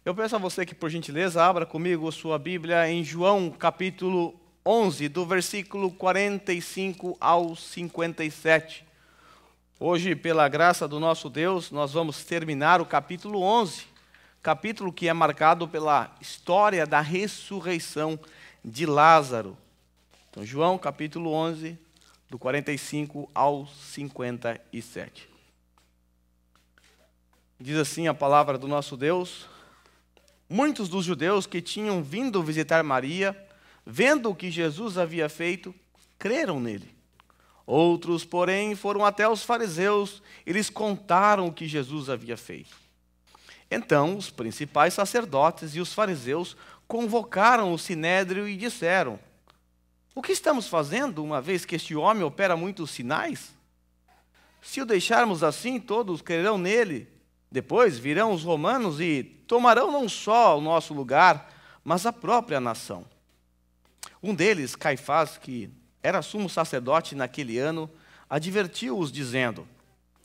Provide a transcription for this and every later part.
Eu peço a você que, por gentileza, abra comigo a sua Bíblia em João, capítulo 11, do versículo 45 ao 57. Hoje, pela graça do nosso Deus, nós vamos terminar o capítulo 11, capítulo que é marcado pela história da ressurreição de Lázaro. Então, João, capítulo 11, do 45 ao 57. Diz assim a palavra do nosso Deus: muitos dos judeus que tinham vindo visitar Maria, vendo o que Jesus havia feito, creram nele. Outros, porém, foram até os fariseus e lhes contaram o que Jesus havia feito. Então, os principais sacerdotes e os fariseus convocaram o sinédrio e disseram: o que estamos fazendo, uma vez que este homem opera muitos sinais? Se o deixarmos assim, todos crerão nele. Depois virão os romanos e tomarão não só o nosso lugar, mas a própria nação. Um deles, Caifás, que era sumo sacerdote naquele ano, advertiu-os dizendo: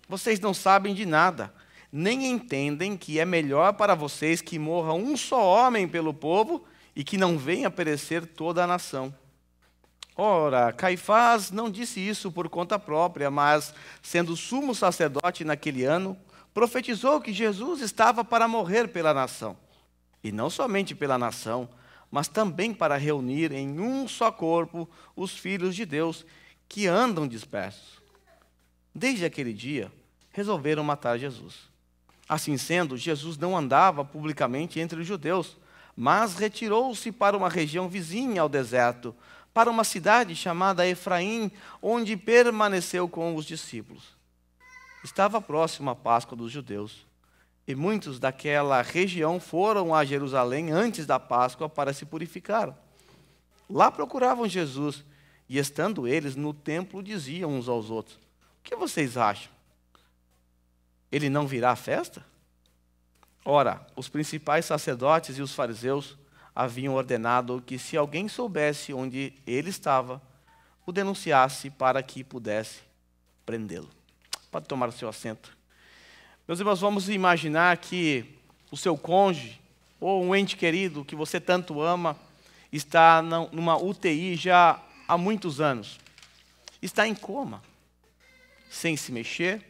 vocês não sabem de nada, nem entendem que é melhor para vocês que morra um só homem pelo povo e que não venha perecer toda a nação. Ora, Caifás não disse isso por conta própria, mas, sendo sumo sacerdote naquele ano, profetizou que Jesus estava para morrer pela nação. E não somente pela nação, mas também para reunir em um só corpo os filhos de Deus que andam dispersos. Desde aquele dia, resolveram matar Jesus. Assim sendo, Jesus não andava publicamente entre os judeus, mas retirou-se para uma região vizinha ao deserto, para uma cidade chamada Efraim, onde permaneceu com os discípulos. Estava próxima a Páscoa dos judeus, e muitos daquela região foram a Jerusalém antes da Páscoa para se purificar. Lá procuravam Jesus, e estando eles no templo, diziam uns aos outros: o que vocês acham? Ele não virá à festa? Ora, os principais sacerdotes e os fariseus haviam ordenado que, se alguém soubesse onde ele estava, o denunciasse para que pudesse prendê-lo. Pode tomar o seu assento. Meus irmãos, vamos imaginar que o seu cônjuge ou um ente querido que você tanto ama está numa UTI já há muitos anos. Está em coma, sem se mexer,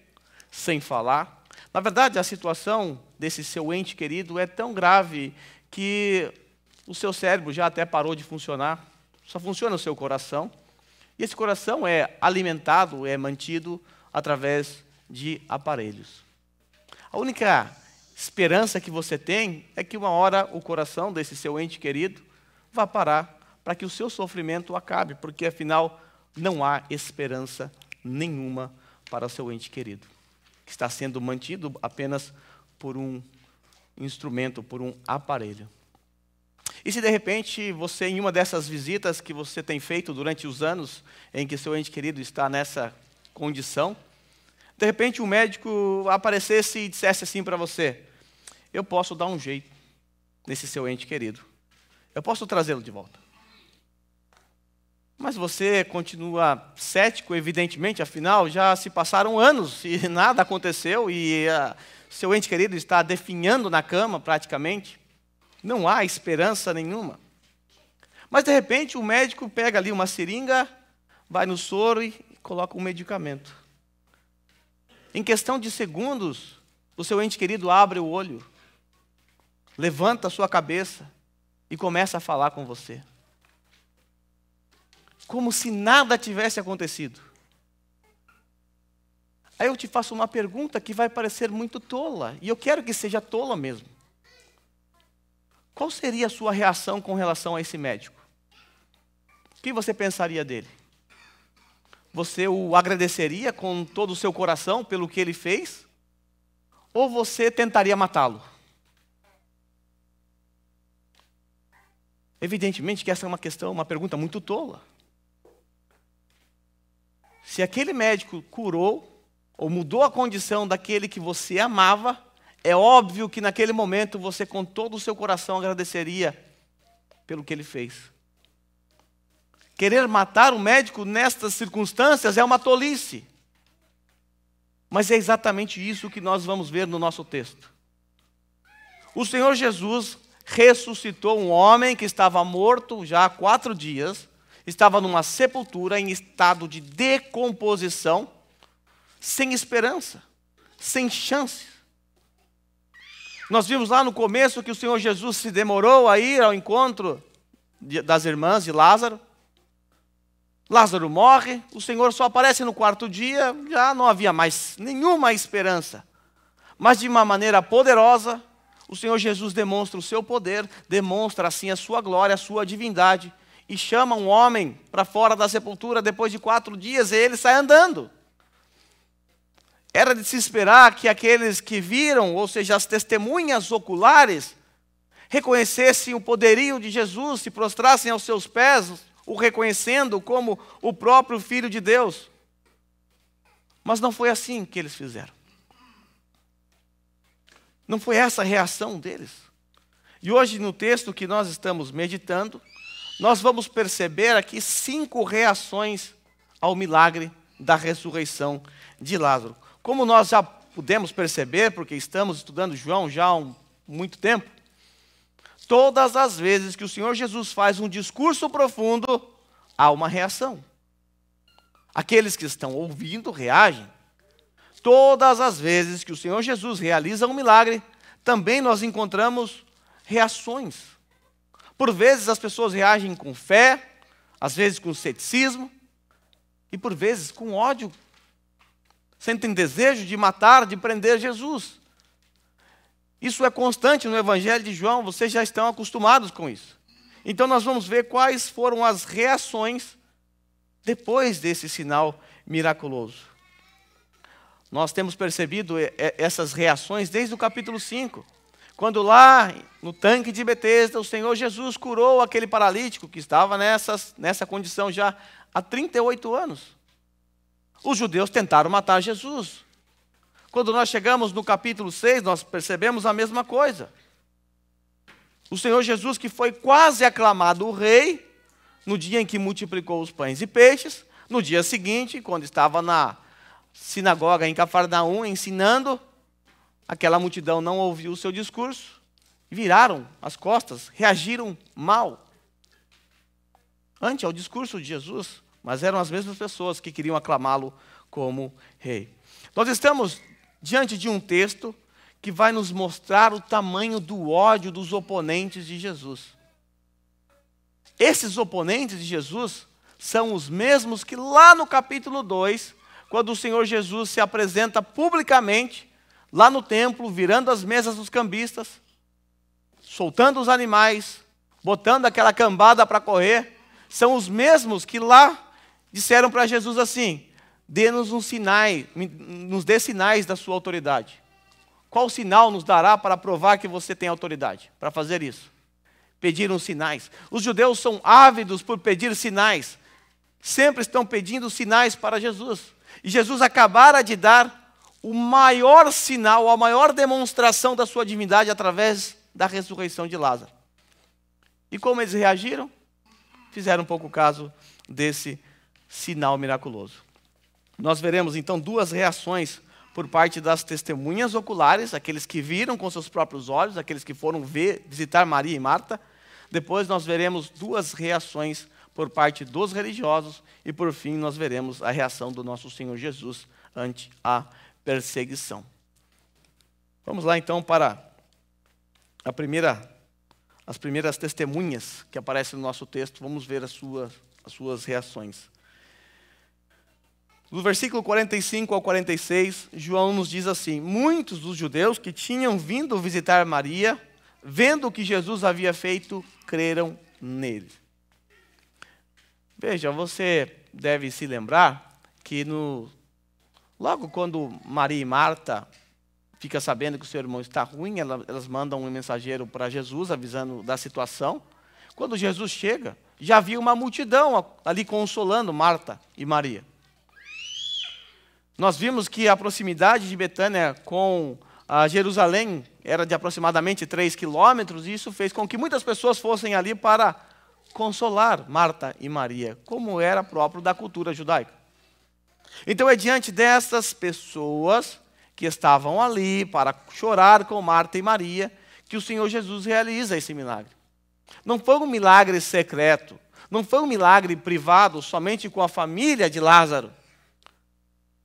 sem falar. Na verdade, a situação desse seu ente querido é tão grave que o seu cérebro já até parou de funcionar. Só funciona o seu coração. E esse coração é alimentado, é mantido através de aparelhos. A única esperança que você tem é que uma hora o coração desse seu ente querido vá parar para que o seu sofrimento acabe, porque afinal não há esperança nenhuma para o seu ente querido, que está sendo mantido apenas por um instrumento, por um aparelho. E se de repente você, em uma dessas visitas que você tem feito durante os anos em que seu ente querido está nessa condição, de repente um médico aparecesse e dissesse assim para você: eu posso dar um jeito nesse seu ente querido, eu posso trazê-lo de volta. Mas você continua cético, evidentemente, afinal já se passaram anos e nada aconteceu e seu ente querido está definhando na cama praticamente. Não há esperança nenhuma. Mas de repente o médico pega ali uma seringa, vai no soro e coloca um medicamento. Em questão de segundos, o seu ente querido abre o olho, levanta a sua cabeça e começa a falar com você. Como se nada tivesse acontecido. Aí eu te faço uma pergunta que vai parecer muito tola, e eu quero que seja tola mesmo. Qual seria a sua reação com relação a esse médico? O que você pensaria dele? Você o agradeceria com todo o seu coração pelo que ele fez? Ou você tentaria matá-lo? Evidentemente que essa é uma pergunta muito tola. Se aquele médico curou ou mudou a condição daquele que você amava, é óbvio que naquele momento você com todo o seu coração agradeceria pelo que ele fez. Querer matar o médico nestas circunstâncias é uma tolice. Mas é exatamente isso que nós vamos ver no nosso texto. O Senhor Jesus ressuscitou um homem que estava morto já há 4 dias, estava numa sepultura em estado de decomposição, sem esperança, sem chance. Nós vimos lá no começo que o Senhor Jesus se demorou a ir ao encontro das irmãs de Lázaro. Lázaro morre, o Senhor só aparece no 4º dia, já não havia mais nenhuma esperança. Mas de uma maneira poderosa, o Senhor Jesus demonstra o seu poder, demonstra assim a sua glória, a sua divindade, e chama um homem para fora da sepultura depois de 4 dias, e ele sai andando. Era de se esperar que aqueles que viram, ou seja, as testemunhas oculares, reconhecessem o poderio de Jesus, se prostrassem aos seus pés, o reconhecendo como o próprio Filho de Deus. Mas não foi assim que eles fizeram. Não foi essa a reação deles. E hoje, no texto que nós estamos meditando, nós vamos perceber aqui 5 reações ao milagre da ressurreição de Lázaro. Como nós já pudemos perceber, porque estamos estudando João já há muito tempo, todas as vezes que o Senhor Jesus faz um discurso profundo, há uma reação. Aqueles que estão ouvindo reagem. Todas as vezes que o Senhor Jesus realiza um milagre, também nós encontramos reações. Por vezes as pessoas reagem com fé, às vezes com ceticismo, e por vezes com ódio. Sentem desejo de matar, de prender Jesus. Isso é constante no Evangelho de João, vocês já estão acostumados com isso. Então nós vamos ver quais foram as reações depois desse sinal miraculoso. Nós temos percebido essas reações desde o capítulo 5. Quando lá no tanque de Betesda, o Senhor Jesus curou aquele paralítico que estava nessa condição já há 38 anos. Os judeus tentaram matar Jesus. Quando nós chegamos no capítulo 6, nós percebemos a mesma coisa. O Senhor Jesus, que foi quase aclamado o rei, no dia em que multiplicou os pães e peixes, no dia seguinte, quando estava na sinagoga em Cafarnaum ensinando, aquela multidão não ouviu o seu discurso, viraram as costas, reagiram mal ante ao discurso de Jesus, mas eram as mesmas pessoas que queriam aclamá-lo como rei. Nós estamos diante de um texto que vai nos mostrar o tamanho do ódio dos oponentes de Jesus. Esses oponentes de Jesus são os mesmos que lá no capítulo 2, quando o Senhor Jesus se apresenta publicamente, lá no templo, virando as mesas dos cambistas, soltando os animais, botando aquela cambada para correr, são os mesmos que lá disseram para Jesus assim: dê-nos um sinal, nos dê sinais da sua autoridade. Qual sinal nos dará para provar que você tem autoridade para fazer isso? Pediram sinais. Os judeus são ávidos por pedir sinais. Sempre estão pedindo sinais para Jesus. E Jesus acabara de dar o maior sinal, a maior demonstração da sua divindade através da ressurreição de Lázaro. E como eles reagiram? Fizeram um pouco caso desse sinal miraculoso. Nós veremos então 2 reações por parte das testemunhas oculares, aqueles que viram com seus próprios olhos, aqueles que foram visitar Maria e Marta. Depois nós veremos 2 reações por parte dos religiosos e por fim nós veremos a reação do nosso Senhor Jesus ante a perseguição. Vamos lá então para as primeiras testemunhas que aparecem no nosso texto. Vamos ver as suas reações. Do versículo 45 ao 46, João nos diz assim: muitos dos judeus que tinham vindo visitar Maria, vendo o que Jesus havia feito, creram nele. Veja, você deve se lembrar que logo quando Maria e Marta ficam sabendo que o seu irmão está ruim, elas mandam um mensageiro para Jesus avisando da situação. Quando Jesus chega, já havia uma multidão ali consolando Marta e Maria. Nós vimos que a proximidade de Betânia com Jerusalém era de aproximadamente 3 quilômetros, e isso fez com que muitas pessoas fossem ali para consolar Marta e Maria, como era próprio da cultura judaica. Então é diante dessas pessoas que estavam ali para chorar com Marta e Maria, que o Senhor Jesus realiza esse milagre. Não foi um milagre secreto, não foi um milagre privado somente com a família de Lázaro,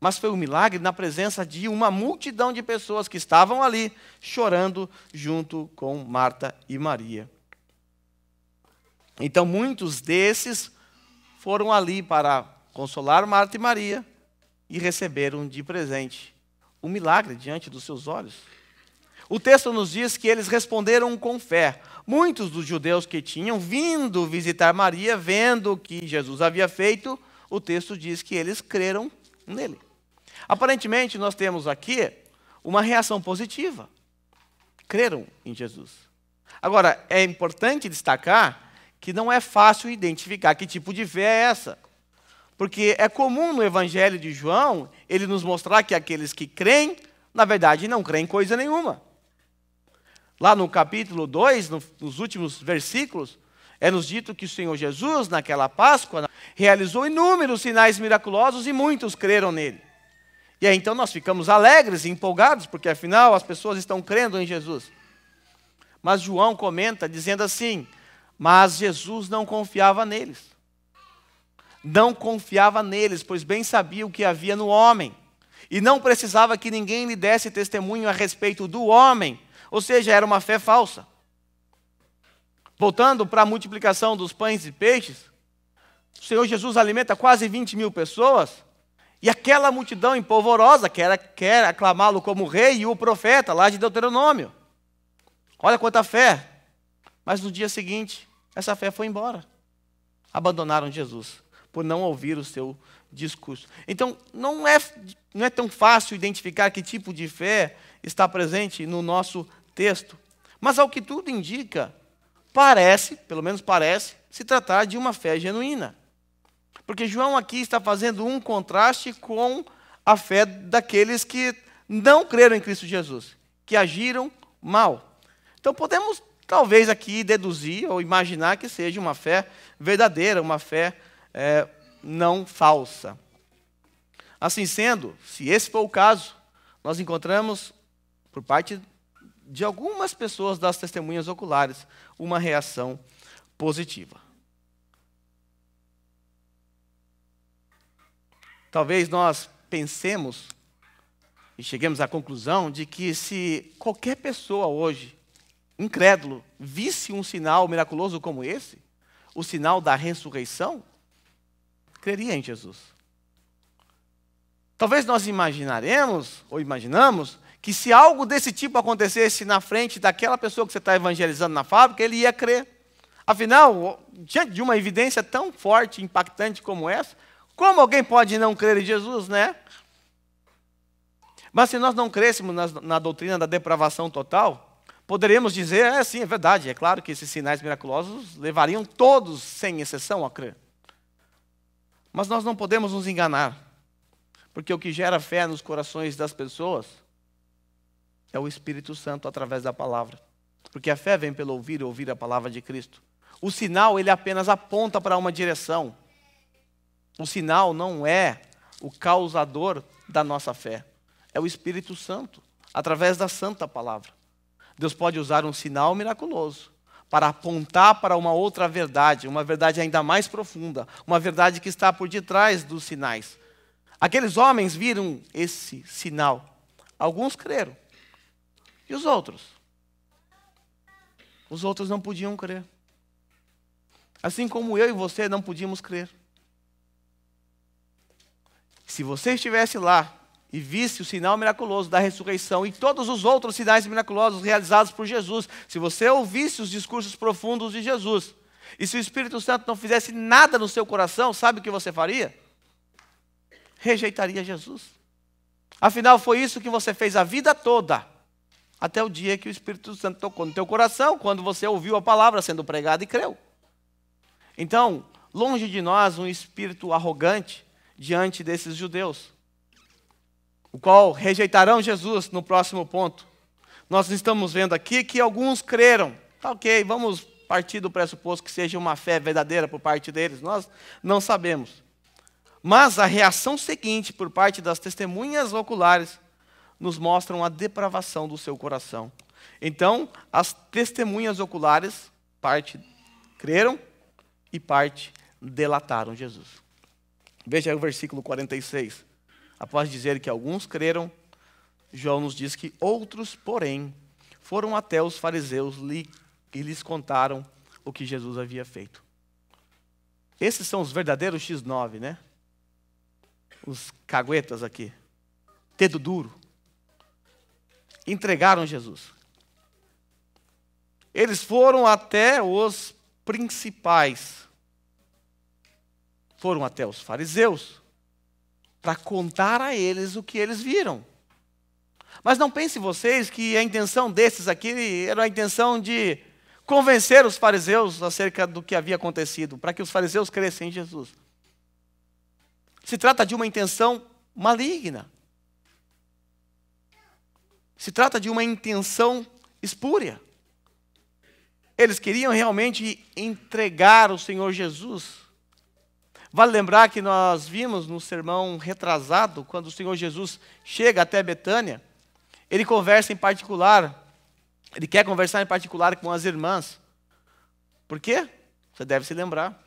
mas foi um milagre na presença de uma multidão de pessoas que estavam ali chorando junto com Marta e Maria. Então muitos desses foram ali para consolar Marta e Maria e receberam de presente o milagre diante dos seus olhos. O texto nos diz que eles responderam com fé. Muitos dos judeus que tinham vindo visitar Maria, vendo o que Jesus havia feito, o texto diz que eles creram nele. Aparentemente, nós temos aqui uma reação positiva. Creram em Jesus. Agora, é importante destacar que não é fácil identificar que tipo de fé é essa. Porque é comum no Evangelho de João, ele nos mostrar que aqueles que creem, na verdade, não creem coisa nenhuma. Lá no capítulo 2, nos últimos versículos, é nos dito que o Senhor Jesus, naquela Páscoa, realizou inúmeros sinais miraculosos e muitos creram nele. E aí então nós ficamos alegres e empolgados, porque afinal as pessoas estão crendo em Jesus. Mas João comenta dizendo assim, mas Jesus não confiava neles. Não confiava neles, pois bem sabia o que havia no homem. E não precisava que ninguém lhe desse testemunho a respeito do homem. Ou seja, era uma fé falsa. Voltando para a multiplicação dos pães e peixes, o Senhor Jesus alimenta quase 20.000 pessoas, e aquela multidão empolvorosa quer aclamá-lo como rei e o profeta, lá de Deuteronômio. Olha quanta fé. Mas no dia seguinte, essa fé foi embora. Abandonaram Jesus, por não ouvir o seu discurso. Então, não é tão fácil identificar que tipo de fé está presente no nosso texto. Mas, ao que tudo indica, parece, pelo menos parece, se tratar de uma fé genuína. Porque João aqui está fazendo um contraste com a fé daqueles que não creram em Cristo Jesus, que agiram mal. Então, podemos, talvez, aqui deduzir ou imaginar que seja uma fé verdadeira, uma fé não falsa. Assim sendo, se esse for o caso, nós encontramos, por parte de algumas pessoas das testemunhas oculares, uma reação positiva. Talvez nós pensemos e cheguemos à conclusão de que se qualquer pessoa hoje, incrédulo, visse um sinal miraculoso como esse, o sinal da ressurreição, creria em Jesus. Talvez nós imaginaremos, ou imaginamos, que se algo desse tipo acontecesse na frente daquela pessoa que você está evangelizando na fábrica, ele ia crer. Afinal, diante de uma evidência tão forte e impactante como essa, como alguém pode não crer em Jesus, né? Mas se nós não crêssemos na doutrina da depravação total, poderíamos dizer, sim, é verdade, é claro que esses sinais miraculosos levariam todos, sem exceção, a crer. Mas nós não podemos nos enganar, porque o que gera fé nos corações das pessoas é o Espírito Santo através da palavra. Porque a fé vem pelo ouvir e ouvir a palavra de Cristo. O sinal, ele apenas aponta para uma direção. O sinal não é o causador da nossa fé. É o Espírito Santo, através da santa palavra. Deus pode usar um sinal miraculoso para apontar para uma outra verdade, uma verdade ainda mais profunda, uma verdade que está por detrás dos sinais. Aqueles homens viram esse sinal. Alguns creram. E os outros? Os outros não podiam crer. Assim como eu e você não podíamos crer. Se você estivesse lá e visse o sinal miraculoso da ressurreição e todos os outros sinais miraculosos realizados por Jesus, se você ouvisse os discursos profundos de Jesus, e se o Espírito Santo não fizesse nada no seu coração, sabe o que você faria? Rejeitaria Jesus. Afinal, foi isso que você fez a vida toda, até o dia que o Espírito Santo tocou no teu coração, quando você ouviu a palavra sendo pregada e creu. Então, longe de nós um espírito arrogante diante desses judeus, o qual rejeitarão Jesus no próximo ponto. Nós estamos vendo aqui que alguns creram. Tá, ok, vamos partir do pressuposto que seja uma fé verdadeira por parte deles. Nós não sabemos. Mas a reação seguinte por parte das testemunhas oculares nos mostram a depravação do seu coração. Então, as testemunhas oculares, parte creram e parte delataram Jesus. Veja aí o versículo 46. Após dizer que alguns creram, João nos diz que outros, porém, foram até os fariseus e lhes contaram o que Jesus havia feito. Esses são os verdadeiros X9, né? Os caguetas aqui. Dedo duro. Entregaram Jesus. Eles foram até os principais. Foram até os fariseus para contar a eles o que eles viram. Mas não pensem vocês que a intenção desses aqui era a intenção de convencer os fariseus acerca do que havia acontecido, para que os fariseus crescem em Jesus. Se trata de uma intenção maligna. Se trata de uma intenção espúria. Eles queriam realmente entregar o Senhor Jesus. Vale lembrar que nós vimos no sermão retrasado, quando o Senhor Jesus chega até Betânia, ele conversa em particular, ele quer conversar em particular com as irmãs. Por quê? Você deve se lembrar.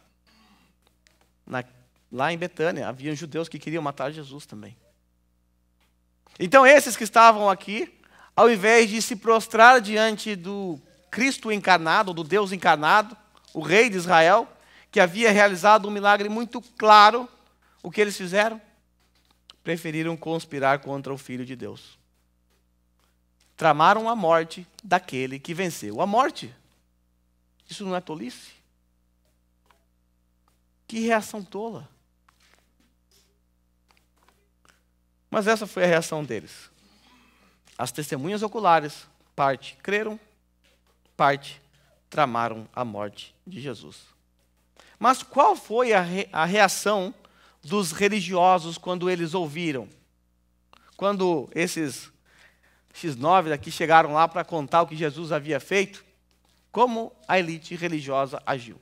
Lá em Betânia, havia judeus que queriam matar Jesus também. Então esses que estavam aqui, ao invés de se prostrar diante do Cristo encarnado, do Deus encarnado, o rei de Israel, que havia realizado um milagre muito claro, o que eles fizeram? Preferiram conspirar contra o Filho de Deus. Tramaram a morte daquele que venceu a morte. Isso não é tolice? Que reação tola. Mas essa foi a reação deles. As testemunhas oculares, parte creram, parte tramaram a morte de Jesus. Mas qual foi a reação dos religiosos quando eles ouviram? Quando esses X9 daqui chegaram lá para contar o que Jesus havia feito, como a elite religiosa agiu?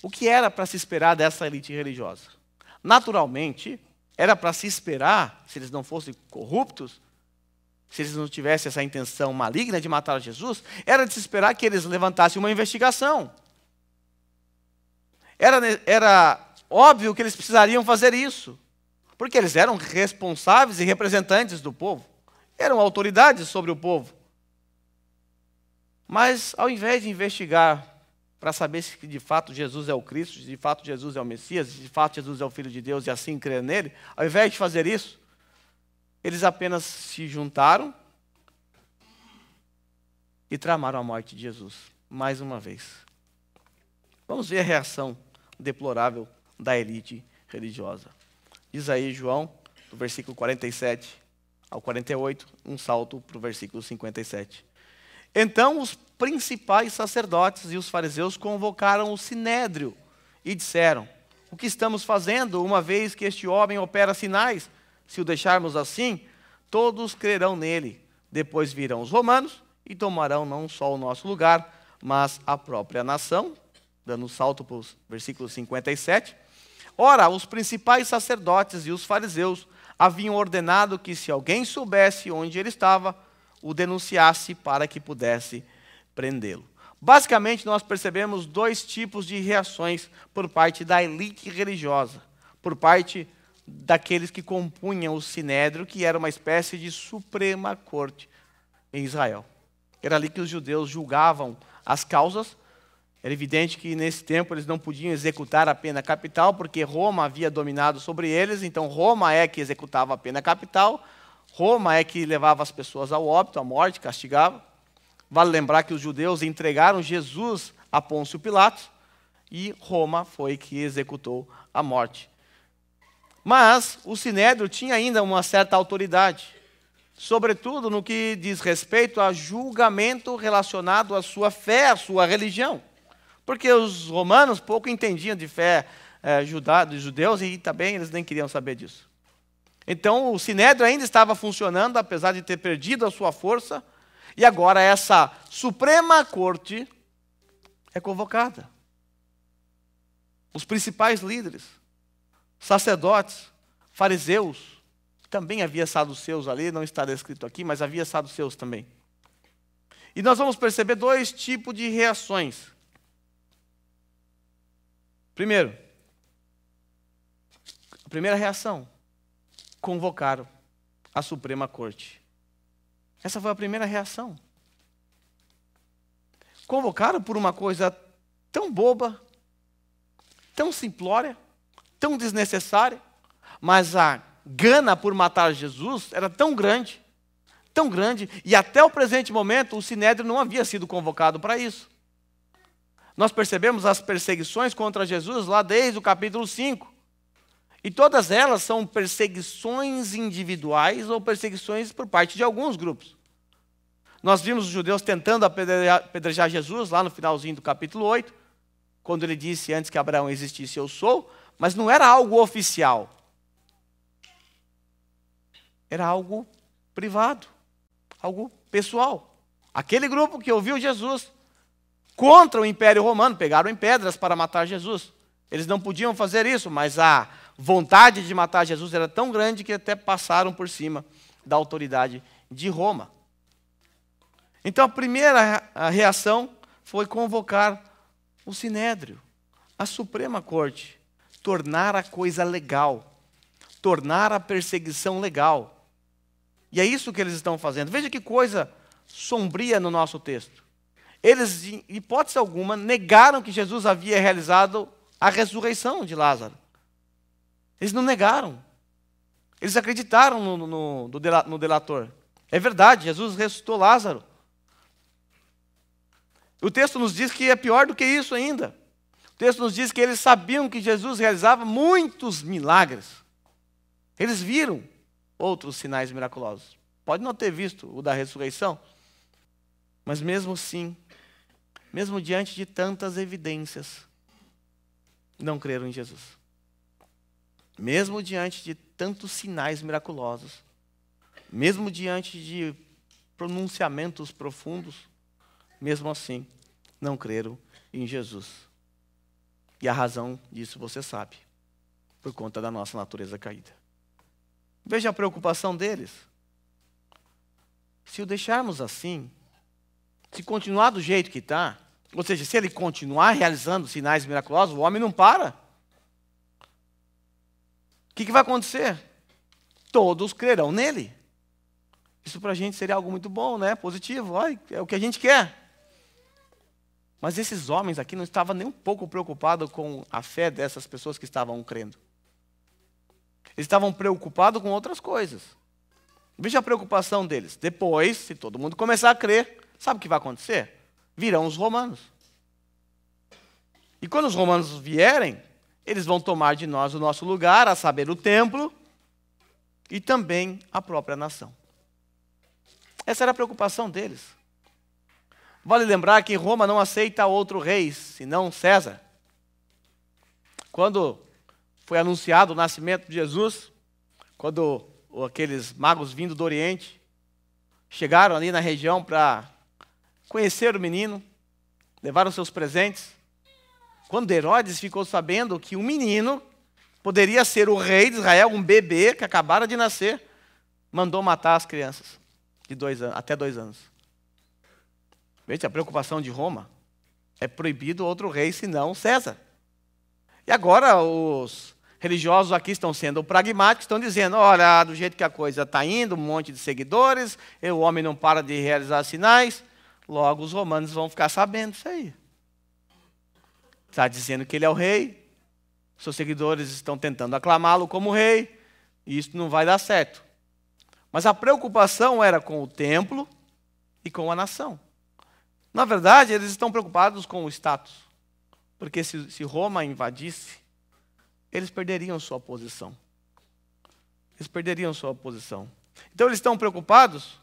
O que era para se esperar dessa elite religiosa? Naturalmente, era para se esperar, se eles não fossem corruptos, se eles não tivessem essa intenção maligna de matar Jesus, era de se esperar que eles levantassem uma investigação. Era óbvio que eles precisariam fazer isso, porque eles eram responsáveis e representantes do povo, eram autoridades sobre o povo. Mas, ao invés de investigar para saber se de fato Jesus é o Cristo, se de fato Jesus é o Messias, se de fato Jesus é o Filho de Deus e assim crer nele, ao invés de fazer isso, eles apenas se juntaram e tramaram a morte de Jesus, mais uma vez. Vamos ver a reação deplorável da elite religiosa. Diz aí João, do versículo 47 ao 48, um salto para o versículo 57. Então os principais sacerdotes e os fariseus convocaram o sinédrio e disseram: o que estamos fazendo, uma vez que este homem opera sinais? Se o deixarmos assim, todos crerão nele. Depois virão os romanos e tomarão não só o nosso lugar, mas a própria nação. Dando um salto para o versículo 57. Ora, os principais sacerdotes e os fariseus haviam ordenado que, se alguém soubesse onde ele estava, o denunciasse para que pudesse prendê-lo. Basicamente, nós percebemos dois tipos de reações por parte da elite religiosa, por parte daqueles que compunham o sinédrio, que era uma espécie de suprema corte em Israel. Era ali que os judeus julgavam as causas. Era evidente que nesse tempo eles não podiam executar a pena capital, porque Roma havia dominado sobre eles, então Roma é que executava a pena capital, Roma é que levava as pessoas ao óbito, à morte, castigava. Vale lembrar que os judeus entregaram Jesus a Pôncio Pilatos, e Roma foi que executou a morte. Mas o sinédrio tinha ainda uma certa autoridade, sobretudo no que diz respeito a julgamento relacionado à sua fé, à sua religião. Porque os romanos pouco entendiam de fé dos judeus e também eles nem queriam saber disso. Então o sinédrio ainda estava funcionando, apesar de ter perdido a sua força, e agora essa suprema corte é convocada. Os principais líderes, sacerdotes, fariseus, também havia saduceus ali, não está descrito aqui, mas havia saduceus também. E nós vamos perceber dois tipos de reações. Primeiro, a primeira reação, convocaram a Suprema Corte. Essa foi a primeira reação. Convocaram por uma coisa tão boba, tão simplória, tão desnecessária, mas a gana por matar Jesus era tão grande, e até o presente momento o Sinédrio não havia sido convocado para isso. Nós percebemos as perseguições contra Jesus lá desde o capítulo 5. E todas elas são perseguições individuais ou perseguições por parte de alguns grupos. Nós vimos os judeus tentando apedrejar Jesus lá no finalzinho do capítulo 8, quando ele disse antes que Abraão existisse, eu sou, mas não era algo oficial. Era algo privado, algo pessoal. Aquele grupo que ouviu Jesus contra o Império Romano, pegaram em pedras para matar Jesus. Eles não podiam fazer isso, mas a vontade de matar Jesus era tão grande que até passaram por cima da autoridade de Roma. Então a primeira reação foi convocar o Sinédrio, a Suprema Corte, tornar a coisa legal, tornar a perseguição legal. E é isso que eles estão fazendo. Veja que coisa sombria no nosso texto. Eles, em hipótese alguma, negaram que Jesus havia realizado a ressurreição de Lázaro. Eles não negaram. Eles acreditaram no delator. É verdade, Jesus ressuscitou Lázaro. O texto nos diz que é pior do que isso ainda. O texto nos diz que eles sabiam que Jesus realizava muitos milagres. Eles viram outros sinais miraculosos. Pode não ter visto o da ressurreição, mas mesmo assim, mesmo diante de tantas evidências, não creram em Jesus. Mesmo diante de tantos sinais miraculosos, mesmo diante de pronunciamentos profundos, mesmo assim, não creram em Jesus. E a razão disso você sabe, por conta da nossa natureza caída. Veja a preocupação deles. Se o deixarmos assim, se continuar do jeito que está, ou seja, se ele continuar realizando sinais miraculosos, o homem não para. O que vai acontecer? Todos crerão nele. Isso para a gente seria algo muito bom, né? Positivo. Olha, é o que a gente quer. Mas esses homens aqui não estavam nem um pouco preocupados com a fé dessas pessoas que estavam crendo. Eles estavam preocupados com outras coisas. Veja a preocupação deles. Depois, se todo mundo começar a crer, sabe o que vai acontecer? Virão os romanos. E quando os romanos vierem, eles vão tomar de nós o nosso lugar, a saber, o templo e também a própria nação. Essa era a preocupação deles. Vale lembrar que Roma não aceita outro rei, senão César. Quando foi anunciado o nascimento de Jesus, quando aqueles magos vindo do Oriente chegaram ali na região para conhecer o menino, levaram seus presentes. Quando Herodes ficou sabendo que um menino poderia ser o rei de Israel, um bebê que acabara de nascer, mandou matar as crianças de 2 anos, até 2 anos. Veja a preocupação de Roma. É proibido outro rei senão César. E agora os religiosos aqui estão sendo pragmáticos, estão dizendo, olha, do jeito que a coisa está indo, um monte de seguidores, o homem não para de realizar sinais, logo os romanos vão ficar sabendo disso aí. Está dizendo que ele é o rei, seus seguidores estão tentando aclamá-lo como rei, e isso não vai dar certo. Mas a preocupação era com o templo e com a nação. Na verdade, eles estão preocupados com o status, porque se Roma invadisse, eles perderiam sua posição. Eles perderiam sua posição. Então eles estão preocupados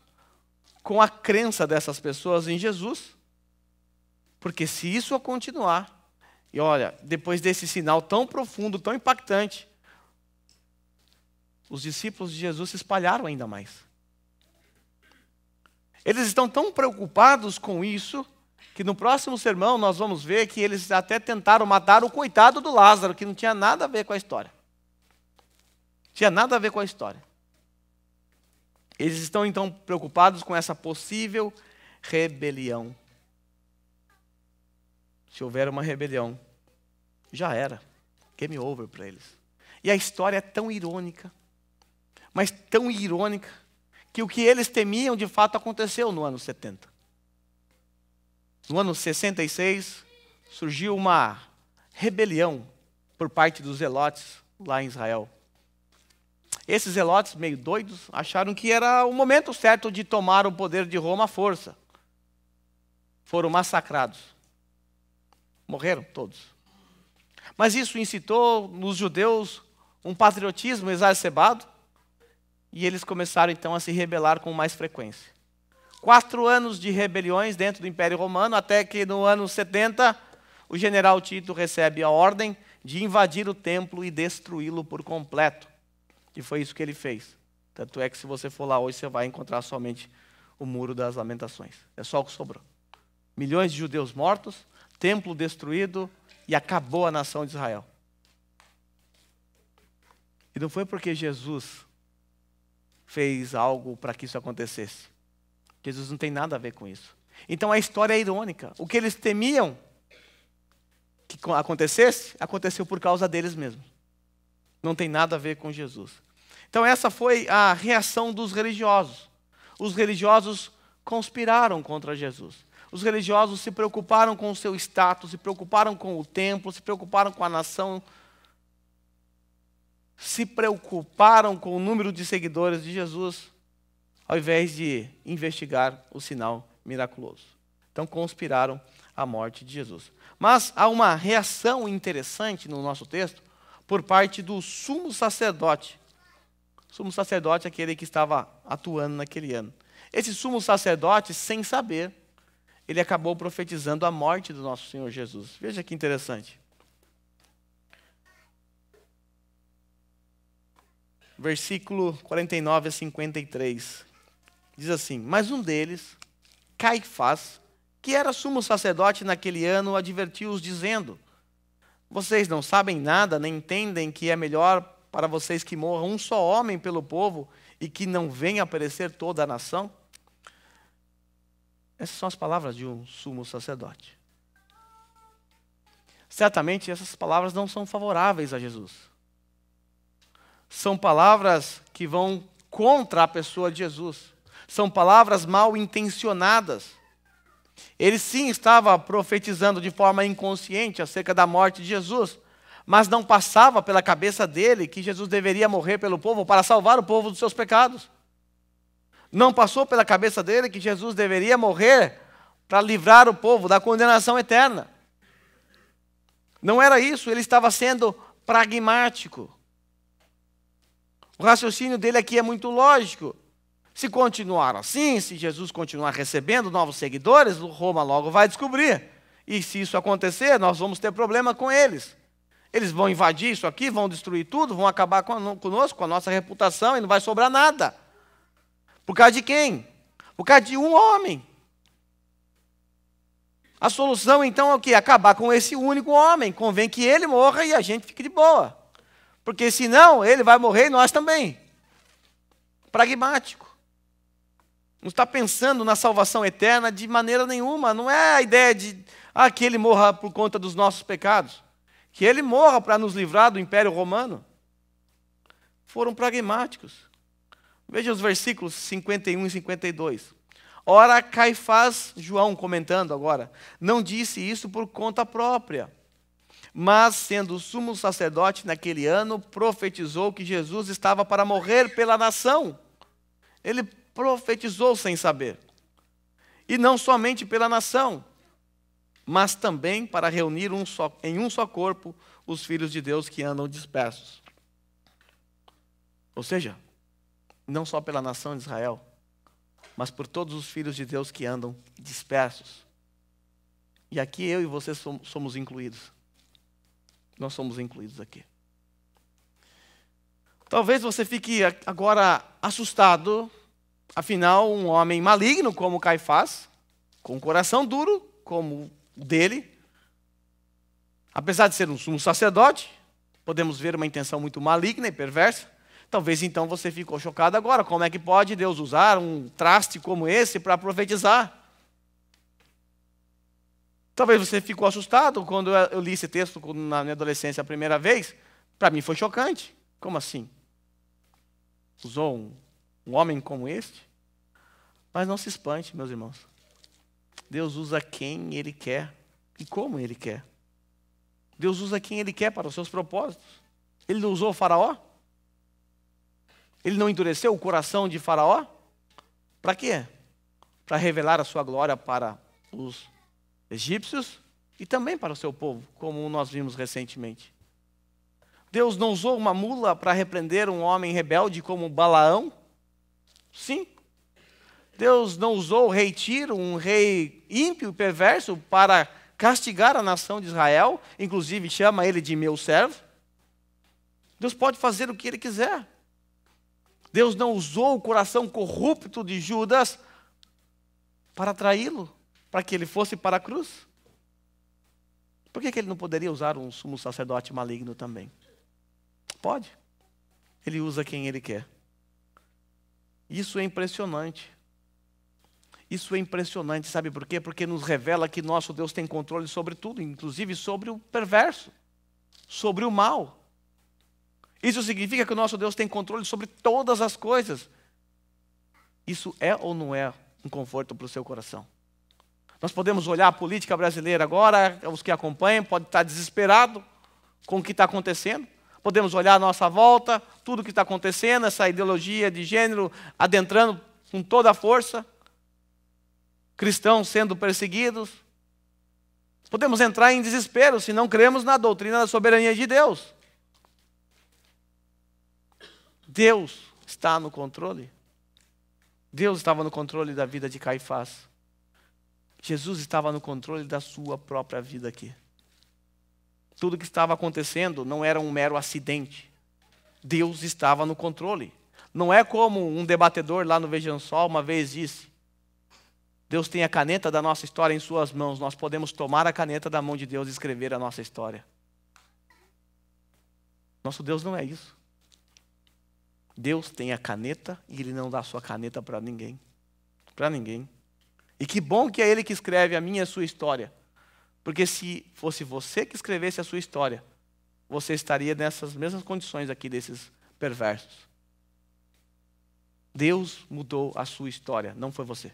com a crença dessas pessoas em Jesus, porque se isso continuar, e olha, depois desse sinal tão profundo, tão impactante, os discípulos de Jesus se espalharam ainda mais. Eles estão tão preocupados com isso, que no próximo sermão nós vamos ver que eles até tentaram matar o coitado do Lázaro, que não tinha nada a ver com a história. Tinha nada a ver com a história. Eles estão então preocupados com essa possível rebelião. Se houver uma rebelião, já era. Game over para eles. E a história é tão irônica, mas tão irônica, que o que eles temiam de fato aconteceu no ano 70. No ano 66, surgiu uma rebelião por parte dos zelotes lá em Israel. Esses zelotes, meio doidos, acharam que era o momento certo de tomar o poder de Roma à força. Foram massacrados. Morreram todos. Mas isso incitou nos judeus um patriotismo exacerbado, e eles começaram então a se rebelar com mais frequência. 4 anos de rebeliões dentro do Império Romano, até que no ano 70, o general Tito recebe a ordem de invadir o templo e destruí-lo por completo. E foi isso que ele fez. Tanto é que se você for lá hoje, você vai encontrar somente o Muro das Lamentações. É só o que sobrou. Milhões de judeus mortos, templo destruído, e acabou a nação de Israel. E não foi porque Jesus fez algo para que isso acontecesse. Jesus não tem nada a ver com isso. Então a história é irônica. O que eles temiam que acontecesse, aconteceu por causa deles mesmos. Não tem nada a ver com Jesus. Então essa foi a reação dos religiosos. Os religiosos conspiraram contra Jesus. Os religiosos se preocuparam com o seu status, se preocuparam com o templo, se preocuparam com a nação, se preocuparam com o número de seguidores de Jesus, ao invés de investigar o sinal miraculoso. Então conspiraram a morte de Jesus. Mas há uma reação interessante no nosso texto por parte do sumo sacerdote. O sumo sacerdote é aquele que estava atuando naquele ano. Esse sumo sacerdote, sem saber, ele acabou profetizando a morte do nosso Senhor Jesus. Veja que interessante. Versículo 49 a 53. Diz assim: mas um deles, Caifás, que era sumo sacerdote naquele ano, advertiu-os dizendo: vocês não sabem nada, nem entendem que é melhor para vocês que morra um só homem pelo povo e que não venha a perecer toda a nação? Essas são as palavras de um sumo sacerdote. Certamente essas palavras não são favoráveis a Jesus. São palavras que vão contra a pessoa de Jesus. São palavras mal intencionadas. Ele sim estava profetizando de forma inconsciente acerca da morte de Jesus, mas não passava pela cabeça dele que Jesus deveria morrer pelo povo para salvar o povo dos seus pecados. Não passou pela cabeça dele que Jesus deveria morrer para livrar o povo da condenação eterna. Não era isso, ele estava sendo pragmático. O raciocínio dele aqui é muito lógico. Se continuar assim, se Jesus continuar recebendo novos seguidores, Roma logo vai descobrir. E se isso acontecer, nós vamos ter problema com eles. Eles vão invadir isso aqui, vão destruir tudo, vão acabar conosco, com a nossa reputação, e não vai sobrar nada. Por causa de quem? Por causa de um homem. A solução então é o quê? Acabar com esse único homem. Convém que ele morra e a gente fique de boa. Porque senão ele vai morrer e nós também. Pragmático. Não está pensando na salvação eterna de maneira nenhuma. Não é a ideia de que ele morra por conta dos nossos pecados. Que ele morra para nos livrar do Império Romano. Foram pragmáticos. Veja os versículos 51 e 52. Ora, Caifás, João comentando agora, não disse isso por conta própria, mas, sendo sumo sacerdote naquele ano, profetizou que Jesus estava para morrer pela nação. Ele profetizou sem saber. E não somente pela nação, mas também para reunir em um só corpo os filhos de Deus que andam dispersos. Ou seja, não só pela nação de Israel, mas por todos os filhos de Deus que andam dispersos. E aqui eu e você somos incluídos. Nós somos incluídos aqui. Talvez você fique agora assustado, afinal, um homem maligno como Caifás, com um coração duro como o dele, apesar de ser um sumo sacerdote, podemos ver uma intenção muito maligna e perversa. Talvez então você ficou chocado agora. Como é que pode Deus usar um traste como esse para profetizar? Talvez você ficou assustado quando eu li esse texto na minha adolescência a primeira vez. Para mim foi chocante. Como assim? Usou um homem como este? Mas não se espante, meus irmãos. Deus usa quem Ele quer e como Ele quer. Deus usa quem Ele quer para os seus propósitos. Ele não usou o Faraó? Ele não endureceu o coração de Faraó? Para quê? Para revelar a sua glória para os egípcios e também para o seu povo, como nós vimos recentemente. Deus não usou uma mula para repreender um homem rebelde como Balaão? Sim. Deus não usou o rei Tiro, um rei ímpio e perverso, para castigar a nação de Israel, inclusive chama ele de meu servo? Deus pode fazer o que Ele quiser. Deus não usou o coração corrupto de Judas para atraí-lo, para que ele fosse para a cruz. Por que Ele não poderia usar um sumo sacerdote maligno também? Pode. Ele usa quem Ele quer. Isso é impressionante. Isso é impressionante, sabe por quê? Porque nos revela que nosso Deus tem controle sobre tudo, inclusive sobre o perverso, sobre o mal. Isso significa que o nosso Deus tem controle sobre todas as coisas. Isso é ou não é um conforto para o seu coração? Nós podemos olhar a política brasileira agora, os que acompanham podem estar desesperados com o que está acontecendo. Podemos olhar à nossa volta, tudo o que está acontecendo, essa ideologia de gênero adentrando com toda a força. Cristãos sendo perseguidos. Podemos entrar em desespero se não cremos na doutrina da soberania de Deus. Deus está no controle. Deus estava no controle da vida de Caifás. Jesus estava no controle da sua própria vida aqui. Tudo que estava acontecendo não era um mero acidente. Deus estava no controle. Não é como um debatedor lá no Vejam Só uma vez disse: Deus tem a caneta da nossa história em suas mãos. Nós podemos tomar a caneta da mão de Deus e escrever a nossa história. Nosso Deus não é isso. Deus tem a caneta e Ele não dá a sua caneta para ninguém. Para ninguém. E que bom que é Ele que escreve a minha e a sua história. Porque se fosse você que escrevesse a sua história, você estaria nessas mesmas condições aqui desses perversos. Deus mudou a sua história, não foi você.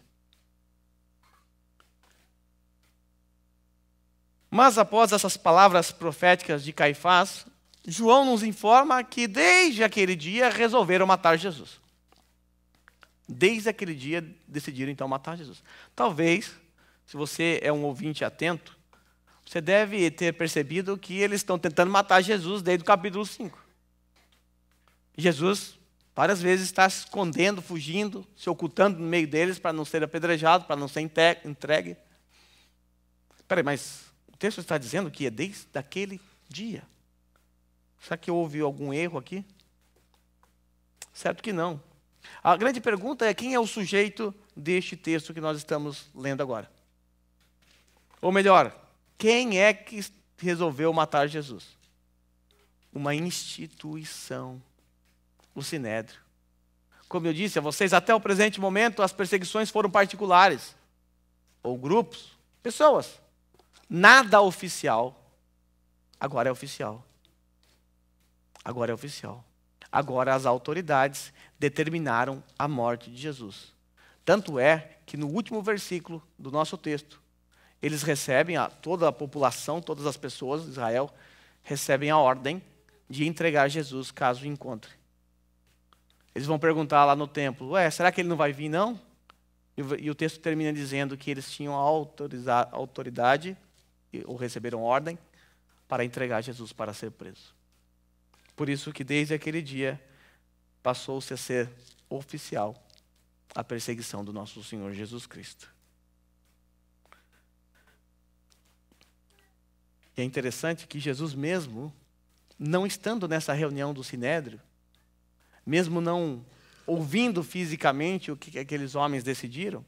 Mas após essas palavras proféticas de Caifás, João nos informa que desde aquele dia resolveram matar Jesus. Desde aquele dia decidiram então matar Jesus. Talvez, se você é um ouvinte atento, você deve ter percebido que eles estão tentando matar Jesus desde o capítulo 5. Jesus várias vezes está se escondendo, fugindo, se ocultando no meio deles para não ser apedrejado, para não ser entregue. Espera aí, mas o texto está dizendo que é desde aquele dia. Será que houve algum erro aqui? Certo que não. A grande pergunta é: quem é o sujeito deste texto que nós estamos lendo agora? Ou melhor, quem é que resolveu matar Jesus? Uma instituição, o Sinédrio. Como eu disse a vocês, até o presente momento as perseguições foram particulares, ou grupos, pessoas. Nada oficial. Agora é oficial. Agora é oficial. Agora as autoridades determinaram a morte de Jesus. Tanto é que no último versículo do nosso texto, eles recebem, toda a população, todas as pessoas de Israel, recebem a ordem de entregar Jesus caso o encontre. Eles vão perguntar lá no templo: será que ele não vai vir não? E o texto termina dizendo que eles tinham a autoridade, ou receberam ordem, para entregar Jesus para ser preso. Por isso que desde aquele dia passou-se a ser oficial a perseguição do nosso Senhor Jesus Cristo. E é interessante que Jesus mesmo, não estando nessa reunião do Sinédrio, mesmo não ouvindo fisicamente o que aqueles homens decidiram,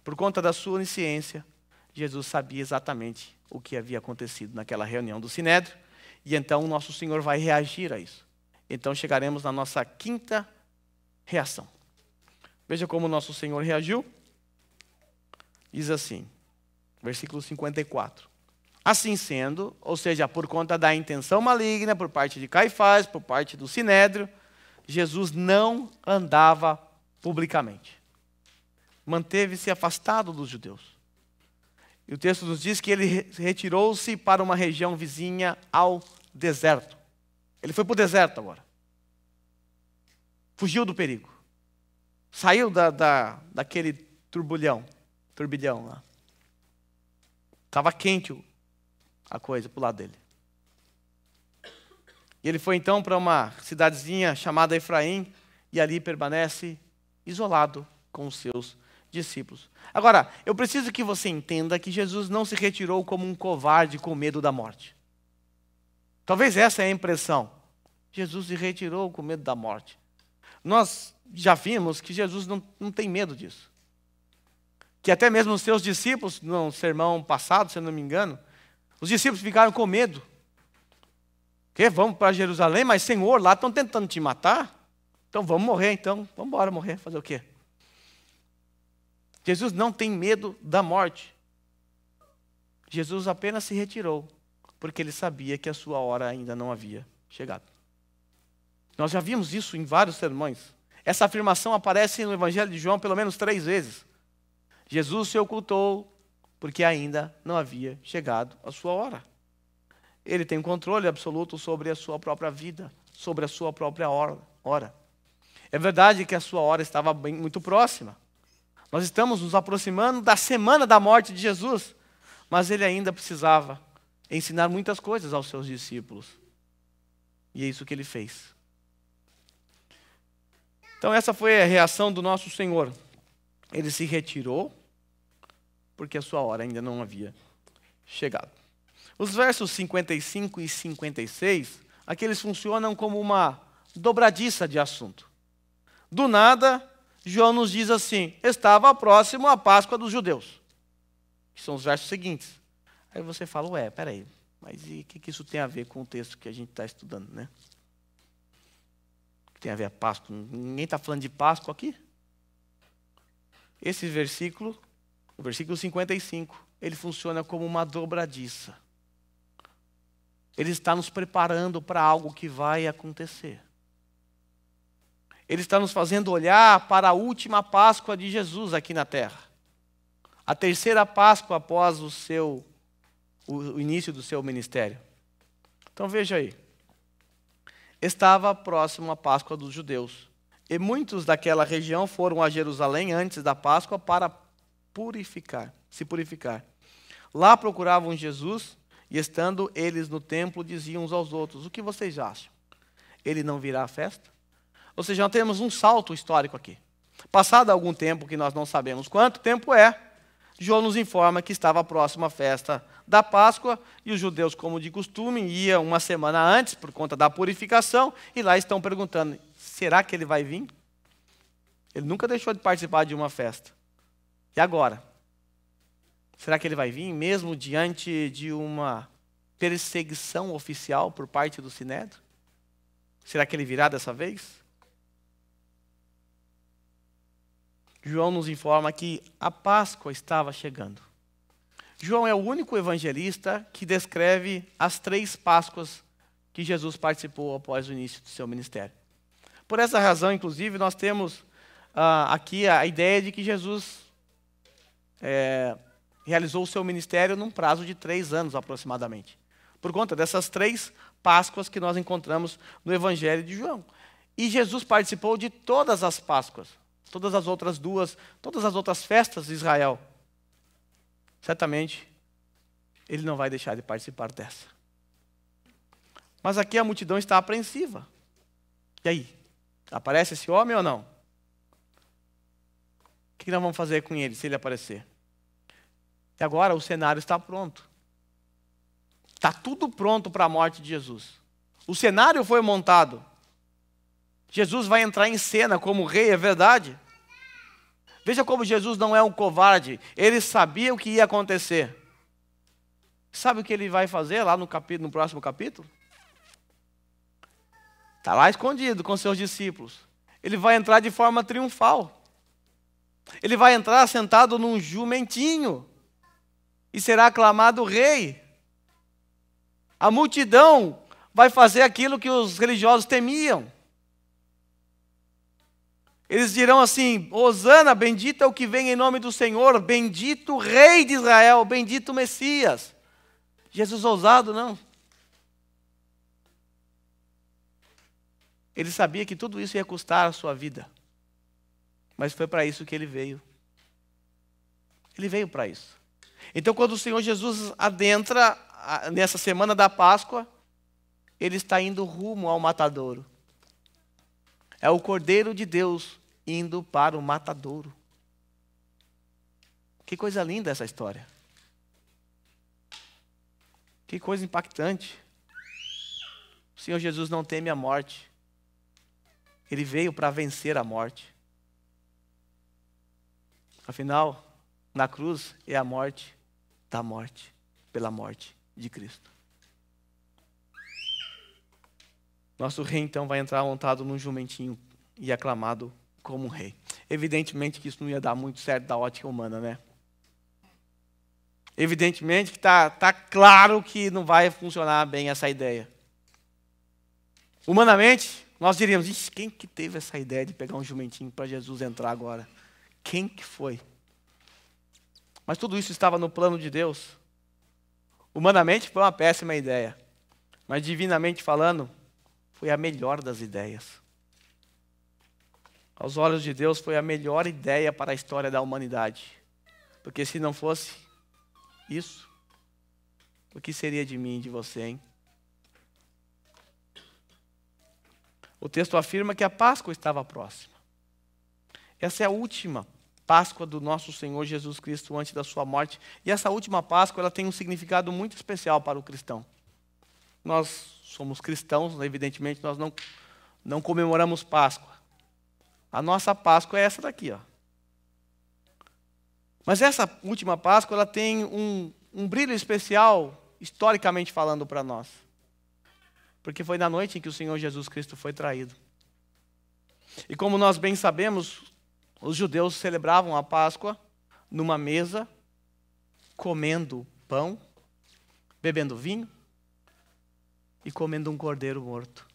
por conta da sua onisciência, Jesus sabia exatamente o que havia acontecido naquela reunião do Sinédrio, e então o nosso Senhor vai reagir a isso. Então chegaremos na nossa quinta reação. Veja como o nosso Senhor reagiu. Diz assim, versículo 54. Assim sendo, ou seja, por conta da intenção maligna por parte de Caifás, por parte do Sinédrio, Jesus não andava publicamente. Manteve-se afastado dos judeus. E o texto nos diz que ele retirou-se para uma região vizinha ao deserto. Ele foi para o deserto agora. Fugiu do perigo. Saiu daquele turbilhão lá. Estava quente a coisa para o lado dele. E ele foi então para uma cidadezinha chamada Efraim e ali permanece isolado com os seus discípulos. Agora, eu preciso que você entenda que Jesus não se retirou como um covarde com medo da morte. Talvez essa é a impressão. Jesus se retirou com medo da morte. Nós já vimos que Jesus não tem medo disso. Que até mesmo os seus discípulos, no sermão passado, se eu não me engano, os discípulos ficaram com medo. Que vamos para Jerusalém, mas Senhor, lá estão tentando te matar. Então vamos morrer, então. Vamos embora morrer, fazer o quê? Jesus não tem medo da morte. Jesus apenas se retirou, porque ele sabia que a sua hora ainda não havia chegado. Nós já vimos isso em vários sermões. Essa afirmação aparece no Evangelho de João pelo menos 3 vezes. Jesus se ocultou porque ainda não havia chegado a sua hora. Ele tem controle absoluto sobre a sua própria vida, sobre a sua própria hora. É verdade que a sua hora estava muito próxima. Nós estamos nos aproximando da semana da morte de Jesus, mas ele ainda precisava ensinar muitas coisas aos seus discípulos. E é isso que ele fez. Então essa foi a reação do nosso Senhor. Ele se retirou porque a sua hora ainda não havia chegado. Os versos 55 e 56, aqui eles funcionam como uma dobradiça de assunto. Do nada, João nos diz assim: estava próximo a Páscoa dos judeus. Que são os versos seguintes. Aí você fala, peraí, mas e o que isso tem a ver com o texto que a gente está estudando, né? Tem a ver a Páscoa? Ninguém está falando de Páscoa aqui? Esse versículo, o versículo 55, ele funciona como uma dobradiça. Ele está nos preparando para algo que vai acontecer. Ele está nos fazendo olhar para a última Páscoa de Jesus aqui na terra. A terceira Páscoa após o início do seu ministério. Então veja aí. Estava próximo a Páscoa dos judeus. E muitos daquela região foram a Jerusalém antes da Páscoa para se purificar. Lá procuravam Jesus e, estando eles no templo, diziam uns aos outros: o que vocês acham? Ele não virá à festa? Ou seja, nós temos um salto histórico aqui. Passado algum tempo, que nós não sabemos quanto tempo é, João nos informa que estava próxima a festa da Páscoa e os judeus, como de costume, iam uma semana antes por conta da purificação e lá estão perguntando: será que ele vai vir? Ele nunca deixou de participar de uma festa. E agora? Será que ele vai vir mesmo diante de uma perseguição oficial por parte do Sinédrio? Será que ele virá dessa vez? João nos informa que a Páscoa estava chegando. João é o único evangelista que descreve as 3 Páscoas que Jesus participou após o início do seu ministério. Por essa razão, inclusive, nós temos aqui a ideia de que Jesus realizou o seu ministério num prazo de 3 anos aproximadamente. Por conta dessas 3 Páscoas que nós encontramos no Evangelho de João. E Jesus participou de todas as Páscoas. Todas as outras 2, todas as outras festas de Israel. Certamente, ele não vai deixar de participar dessa. Mas aqui a multidão está apreensiva. E aí? Aparece esse homem ou não? O que nós vamos fazer com ele se ele aparecer? E agora o cenário está pronto. Está tudo pronto para a morte de Jesus. O cenário foi montado. Jesus vai entrar em cena como rei, é verdade? Veja como Jesus não é um covarde. Ele sabia o que ia acontecer. Sabe o que ele vai fazer lá no próximo capítulo? Está lá escondido com seus discípulos. Ele vai entrar de forma triunfal. Ele vai entrar sentado num jumentinho. E será aclamado rei. A multidão vai fazer aquilo que os religiosos temiam. Eles dirão assim: Hosana, bendito é o que vem em nome do Senhor, bendito o Rei de Israel, bendito o Messias. Jesus ousado, não. Ele sabia que tudo isso ia custar a sua vida. Mas foi para isso que ele veio. Ele veio para isso. Então, quando o Senhor Jesus adentra nessa semana da Páscoa, ele está indo rumo ao matadouro. É o Cordeiro de Deus indo para o matadouro. Que coisa linda essa história. Que coisa impactante. O Senhor Jesus não teme a morte. Ele veio para vencer a morte. Afinal, na cruz é a morte da morte, pela morte de Cristo. Nosso rei então vai entrar montado num jumentinho e aclamado como um rei. Evidentemente que isso não ia dar muito certo da ótica humana, né? Evidentemente que tá claro que não vai funcionar bem essa ideia. Humanamente, nós diríamos: quem que teve essa ideia de pegar um jumentinho para Jesus entrar agora? Quem que foi? Mas tudo isso estava no plano de Deus. Humanamente foi uma péssima ideia, mas divinamente falando, foi a melhor das ideias. Aos olhos de Deus foi a melhor ideia para a história da humanidade. Porque se não fosse isso, o que seria de mim e de você, hein? O texto afirma que a Páscoa estava próxima. Essa é a última Páscoa do nosso Senhor Jesus Cristo antes da sua morte. E essa última Páscoa ela tem um significado muito especial para o cristão. Nós somos cristãos, evidentemente nós não comemoramos Páscoa. A nossa Páscoa é essa daqui, ó. Mas essa última Páscoa ela tem um brilho especial, historicamente falando, para nós. Porque foi na noite em que o Senhor Jesus Cristo foi traído. E como nós bem sabemos, os judeus celebravam a Páscoa numa mesa, comendo pão, bebendo vinho e comendo um cordeiro morto.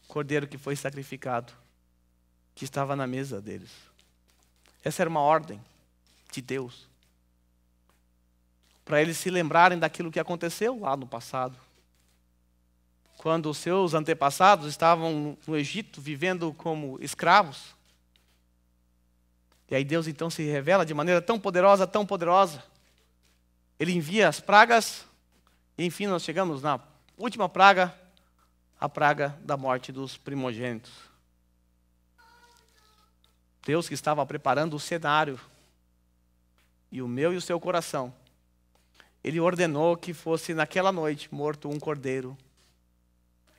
Cordeiro que foi sacrificado, que estava na mesa deles. Essa era uma ordem de Deus, para eles se lembrarem daquilo que aconteceu lá no passado. Quando os seus antepassados estavam no Egito, vivendo como escravos. E aí Deus então se revela de maneira tão poderosa, tão poderosa. Ele envia as pragas, e enfim nós chegamos na última praga, a praga da morte dos primogênitos. Deus que estava preparando o cenário, e o meu e o seu coração, Ele ordenou que fosse naquela noite morto um cordeiro,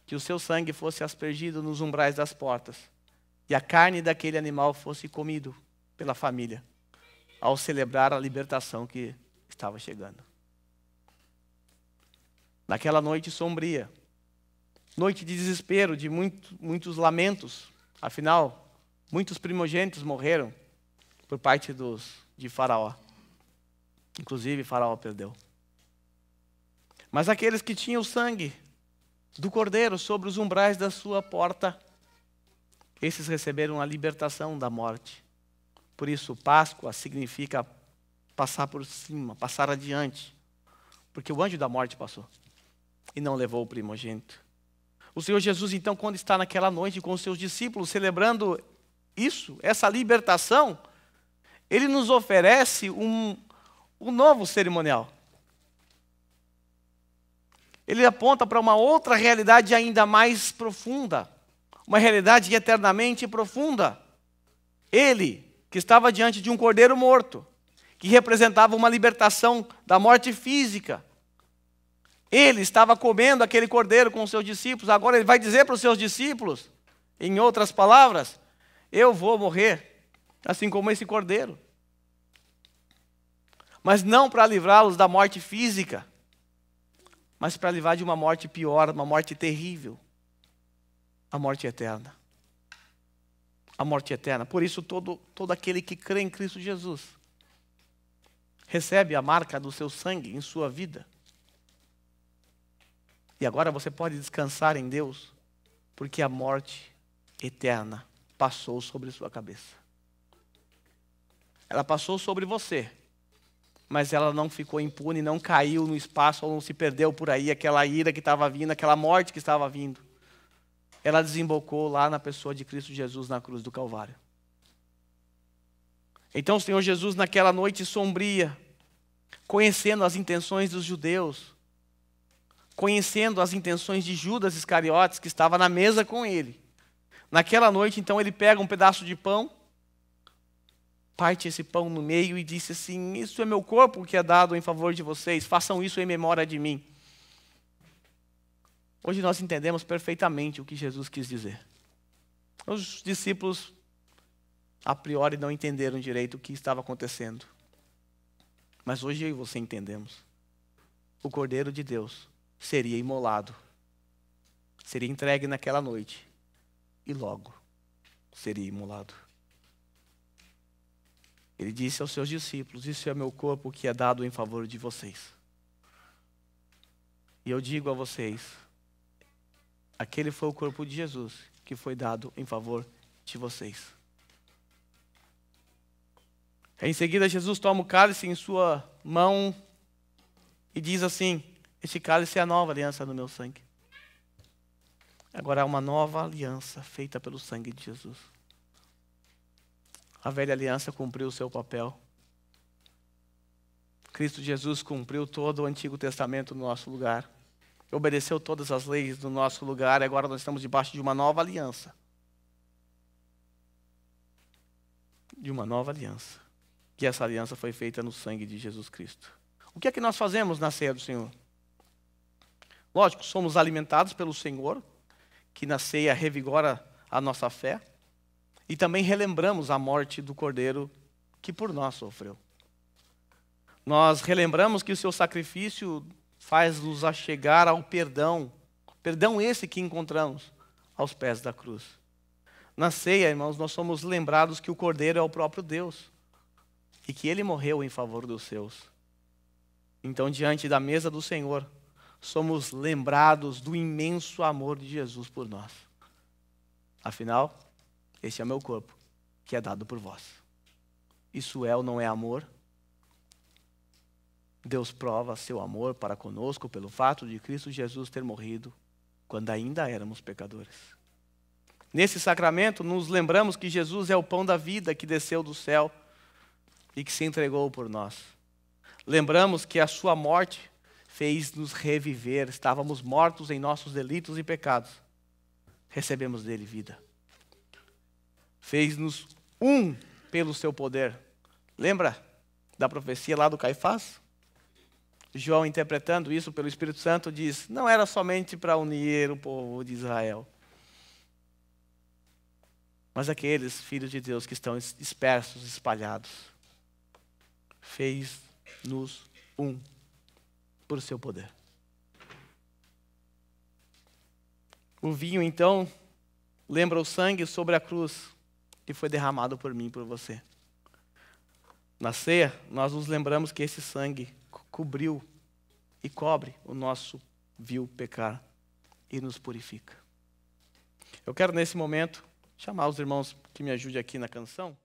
que o seu sangue fosse aspergido nos umbrais das portas, e a carne daquele animal fosse comido pela família, ao celebrar a libertação que estava chegando. Naquela noite sombria, noite de desespero, de muitos lamentos, afinal, muitos primogênitos morreram por parte de Faraó. Inclusive, Faraó perdeu. Mas aqueles que tinham o sangue do cordeiro sobre os umbrais da sua porta, esses receberam a libertação da morte. Por isso, Páscoa significa passar por cima, passar adiante. Porque o anjo da morte passou e não levou o primogênito. O Senhor Jesus, então, quando está naquela noite com os seus discípulos, celebrando isso, essa libertação, Ele nos oferece um novo cerimonial. Ele aponta para uma outra realidade ainda mais profunda, uma realidade eternamente profunda. Ele, que estava diante de um cordeiro morto, que representava uma libertação da morte física. Ele estava comendo aquele cordeiro com os seus discípulos. Agora ele vai dizer para os seus discípulos, em outras palavras: eu vou morrer, assim como esse cordeiro. Mas não para livrá-los da morte física, mas para livrar de uma morte pior, uma morte terrível, a morte eterna. A morte eterna. Por isso, todo aquele que crê em Cristo Jesus recebe a marca do seu sangue em sua vida. E agora você pode descansar em Deus, porque a morte eterna passou sobre sua cabeça. Ela passou sobre você, mas ela não ficou impune, não caiu no espaço ou não se perdeu por aí, aquela ira que estava vindo, aquela morte que estava vindo. Ela desembocou lá na pessoa de Cristo Jesus na cruz do Calvário. Então o Senhor Jesus, naquela noite sombria, conhecendo as intenções dos judeus, conhecendo as intenções de Judas Iscariotes, que estava na mesa com ele. Naquela noite, então, ele pega um pedaço de pão, parte esse pão no meio e disse assim: isso é meu corpo que é dado em favor de vocês, façam isso em memória de mim. Hoje nós entendemos perfeitamente o que Jesus quis dizer. Os discípulos, a priori, não entenderam direito o que estava acontecendo. Mas hoje eu e você entendemos. O Cordeiro de Deus seria imolado, seria entregue naquela noite e logo seria imolado. Ele disse aos seus discípulos: isso é meu corpo que é dado em favor de vocês. E eu digo a vocês, aquele foi o corpo de Jesus que foi dado em favor de vocês. Em seguida, Jesus toma o cálice em sua mão e diz assim: este cálice é a nova aliança no meu sangue. Agora há uma nova aliança feita pelo sangue de Jesus. A velha aliança cumpriu o seu papel. Cristo Jesus cumpriu todo o Antigo Testamento no nosso lugar. Obedeceu todas as leis no nosso lugar e agora nós estamos debaixo de uma nova aliança. De uma nova aliança. E essa aliança foi feita no sangue de Jesus Cristo. O que é que nós fazemos na ceia do Senhor? Lógico, somos alimentados pelo Senhor, que na ceia revigora a nossa fé. E também relembramos a morte do Cordeiro que por nós sofreu. Nós relembramos que o seu sacrifício faz-nos achegar ao perdão. Perdão esse que encontramos aos pés da cruz. Na ceia, irmãos, nós somos lembrados que o Cordeiro é o próprio Deus. E que Ele morreu em favor dos seus. Então, diante da mesa do Senhor, somos lembrados do imenso amor de Jesus por nós. Afinal, este é meu corpo, que é dado por vós. Isso é ou não é amor? Deus prova seu amor para conosco pelo fato de Cristo Jesus ter morrido quando ainda éramos pecadores. Nesse sacramento, nos lembramos que Jesus é o pão da vida que desceu do céu e que se entregou por nós. Lembramos que a sua morte fez-nos reviver. Estávamos mortos em nossos delitos e pecados. Recebemos dele vida. Fez-nos um pelo seu poder. Lembra da profecia lá do Caifás? João, interpretando isso pelo Espírito Santo, diz: não era somente para unir o povo de Israel, mas aqueles filhos de Deus que estão dispersos, espalhados. Fez-nos um por seu poder. O vinho, então, lembra o sangue sobre a cruz que foi derramado por mim e por você. Na ceia, nós nos lembramos que esse sangue cobriu e cobre o nosso vil pecar e nos purifica. Eu quero, nesse momento, chamar os irmãos que me ajudem aqui na canção.